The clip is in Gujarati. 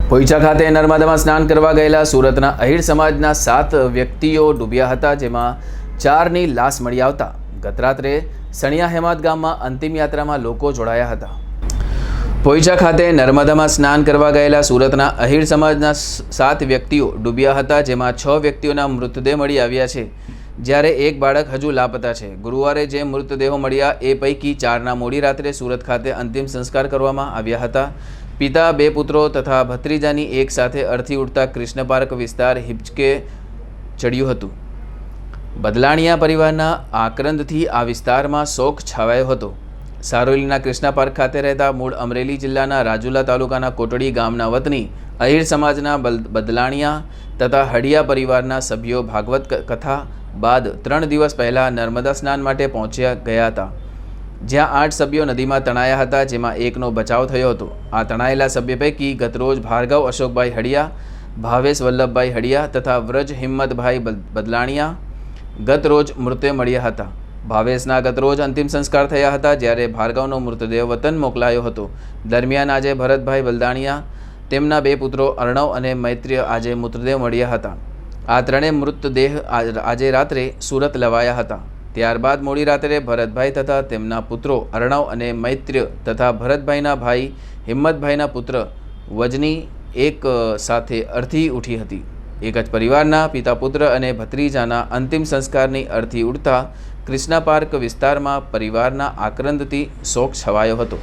પોઈચા ખાતે નર્મદામાં સ્નાન કરવા ગયેલા સુરતના અહીર સમાજના 7 વ્યક્તિઓ ડૂબ્યા હતા, જેમાં 4ની લાશ મળી આવતા ગત રાત્રે સણિયા હેમાદ ગામમાં અંતિમ યાત્રામાં લોકો જોડાયા હતા। પોઈચા ખાતે નર્મદામાં સ્નાન કરવા ગયેલા સુરતના અહીર સમાજના 7 વ્યક્તિઓ ડૂબ્યા હતા, જેમાં 6 વ્યક્તિઓના મૃતદેહ મળી આવ્યા છે, જ્યારે એક બાળક હજુ લાપતા છે। ગુરુવારે જે મૃતદેહો મળ્યા એ પૈકી 4ના મોડી રાત્રે સુરત ખાતે અંતિમ સંસ્કાર કરવામાં આવ્યા હતા। પિતા, 2 પુત્રો તથા ભત્રીજાની એક સાથે અર્થી ઉડતા કૃષ્ણ પાર્ક વિસ્તાર હિંચકે ચડ્યું હતું। બદલાણીયા પરિવારના આક્રંદથી આ વિસ્તારમાં શોક છવાયો હતો। સારોલીના કૃષ્ણ પાર્ક ખાતે રહેતા મૂળ અમરેલી જિલ્લાના રાજુલા તાલુકાના કોટડી ગામના વતની અહીર સમાજના બદલાણીયા તથા હડિયા પરિવારના સભ્યો ભાગવત કથા બાદ 3 દિવસ પહેલાં નર્મદા સ્નાન માટે પહોંચ્યા ગયા હતા, જ્યાં 8 સભ્યો નદીમાં તણાયા હતા, જેમાં એકનો બચાવ થયો હતો। આ તણાયેલા સભ્ય પૈકી ગતરોજ ભાર્ગવ અશોકભાઈ હડિયા, ભાવેશ વલ્લભભાઈ હડિયા તથા વ્રજ હિંમતભાઈ બદલાણીયા ગતરોજ મૃત્યુ મળ્યા હતા। ભાવેશના ગતરોજ અંતિમ સંસ્કાર થયા હતા, જ્યારે ભાર્ગવનો મૃતદેહ વતન મોકલાયો હતો। દરમિયાન આજે ભરતભાઈ બલદાણીયા, તેમના 2 પુત્રો અર્ણવ અને મૈત્રી આજે મૃતદેહ મળ્યા હતા। આ ત્રણેય મૃતદેહ આજે રાત્રે સુરત લવાયા હતા। ત્યારબાદ મોડી રાત્રે ભરતભાઈ તથા તેમના પુત્રો અર્ણવ અને મૈત્ર્ય તથા ભરતભાઈના ભાઈ હિંમતભાઈના પુત્ર વજની એક સાથે અર્થી ઉઠી હતી। એક જ પરિવારના પિતા, પુત્ર અને ભત્રીજાના અંતિમ સંસ્કારની અર્થી ઉડતા કૃષ્ણ પાર્ક વિસ્તારમાં પરિવારના આક્રંદથી શોક છવાયો હતો।